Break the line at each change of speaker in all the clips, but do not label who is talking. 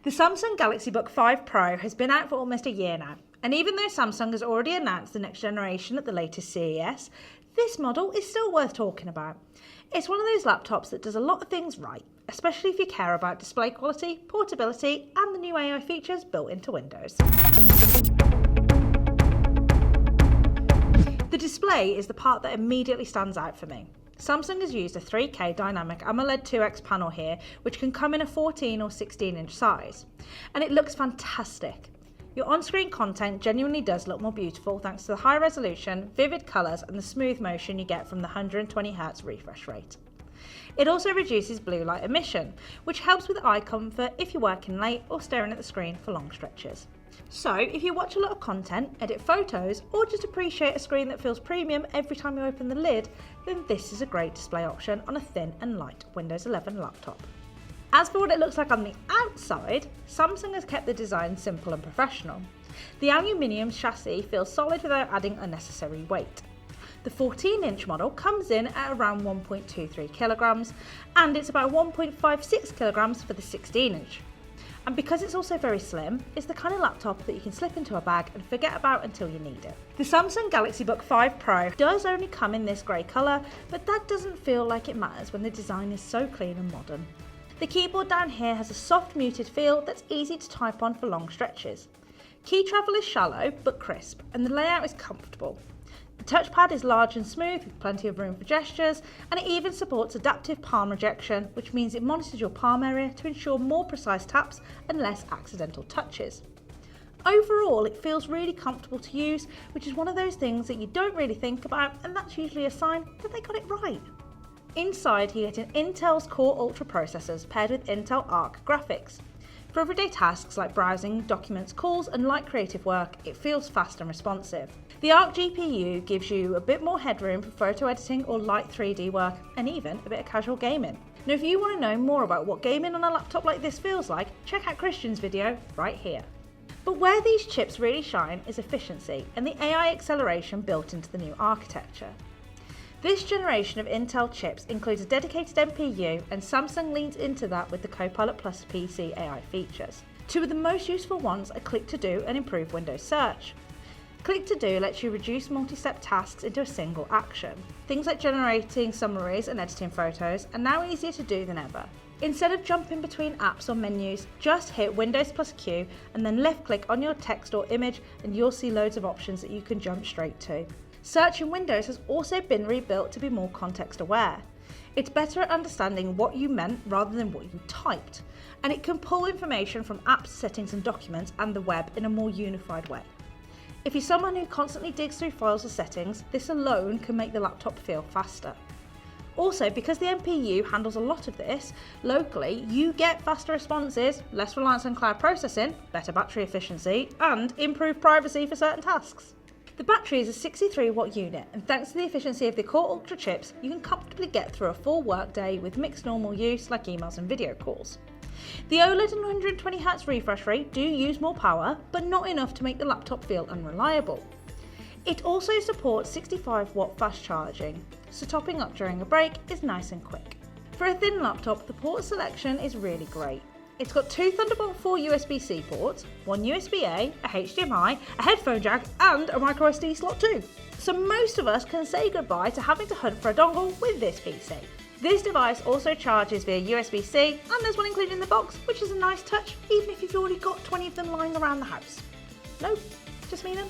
The Samsung Galaxy Book5 Pro has been out for almost a year now, and even though Samsung has already announced the next generation at the latest CES, this model is still worth talking about. It's one of those laptops that does a lot of things right, especially if you care about display quality, portability, and the new AI features built into Windows. The display is the part that immediately stands out for me. Samsung has used a 3K dynamic AMOLED 2X panel here, which can come in a 14 or 16-inch size, and it looks fantastic. Your on-screen content genuinely does look more beautiful thanks to the high resolution, vivid colours and the smooth motion you get from the 120Hz refresh rate. It also reduces blue light emission, which helps with eye comfort if you're working late or staring at the screen for long stretches. So if you watch a lot of content, edit photos, or just appreciate a screen that feels premium every time you open the lid, then this is a great display option on a thin and light Windows 11 laptop. As for what it looks like on the outside, Samsung has kept the design simple and professional. The aluminium chassis feels solid without adding unnecessary weight. The 14-inch model comes in at around 1.23 kilograms, and it's about 1.56 kilograms for the 16-inch. And because it's also very slim, it's the kind of laptop that you can slip into a bag and forget about until you need it. The Samsung Galaxy Book5 Pro does only come in this grey colour, but that doesn't feel like it matters when the design is so clean and modern. The keyboard down here has a soft muted feel that's easy to type on for long stretches. Key travel is shallow but crisp, and the layout is comfortable. The touchpad is large and smooth with plenty of room for gestures, and it even supports adaptive palm rejection, which means it monitors your palm area to ensure more precise taps and less accidental touches. Overall, it feels really comfortable to use, which is one of those things that you don't really think about, and that's usually a sign that they got it right. Inside, you get an Intel's Core Ultra processors paired with Intel Arc graphics. For everyday tasks like browsing, documents, calls and light creative work, it feels fast and responsive. The Arc GPU gives you a bit more headroom for photo editing or light 3D work, and even a bit of casual gaming. Now if you want to know more about what gaming on a laptop like this feels like, check out Christian's video right here. But where these chips really shine is efficiency and the AI acceleration built into the new architecture. This generation of Intel chips includes a dedicated NPU, and Samsung leans into that with the Copilot+PC AI features. Two of the most useful ones are Click to Do and Improve Windows Search. Click to Do lets you reduce multi-step tasks into a single action. Things like generating summaries and editing photos are now easier to do than ever. Instead of jumping between apps or menus, just hit Windows+Q and then left-click on your text or image and you'll see loads of options that you can jump straight to. Search in Windows has also been rebuilt to be more context aware. It's better at understanding what you meant rather than what you typed, and it can pull information from apps, settings and documents and the web in a more unified way. If you're someone who constantly digs through files or settings, this alone can make the laptop feel faster. Also, because the NPU handles a lot of this, locally you get faster responses, less reliance on cloud processing, better battery efficiency, and improved privacy for certain tasks. The battery is a 63 watt unit, and thanks to the efficiency of the Core Ultra chips, you can comfortably get through a full workday with mixed normal use like emails and video calls. The OLED and 120Hz refresh rate do use more power, but not enough to make the laptop feel unreliable. It also supports 65 watt fast charging, so topping up during a break is nice and quick. For a thin laptop, the port selection is really great. It's got two Thunderbolt 4 USB-C ports, one USB-A, a HDMI, a headphone jack and a microSD slot too. So most of us can say goodbye to having to hunt for a dongle with this PC. This device also charges via USB-C, and there's one included in the box, which is a nice touch even if you've already got 20 of them lying around the house. No, just me then.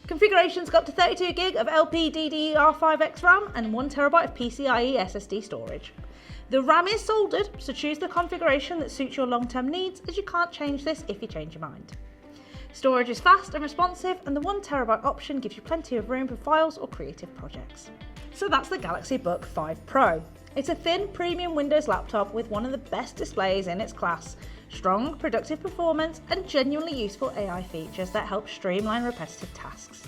Configurations go up to 32GB of LPDDR5X RAM and 1TB of PCIe SSD storage. The RAM is soldered, so choose the configuration that suits your long-term needs, as you can't change this if you change your mind. Storage is fast and responsive, and the 1TB option gives you plenty of room for files or creative projects. So that's the Galaxy Book5 Pro. It's a thin premium Windows laptop with one of the best displays in its class, strong productive performance and genuinely useful AI features that help streamline repetitive tasks.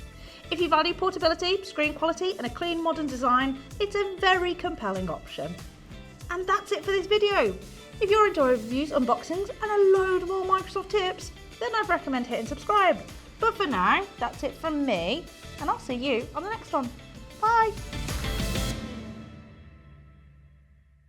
If you value portability, screen quality and a clean modern design, it's a very compelling option. And that's it for this video. If you're into reviews, unboxings and a load more Microsoft tips, then I'd recommend hitting subscribe. But for now, that's it from me, and I'll see you on the next one. Bye!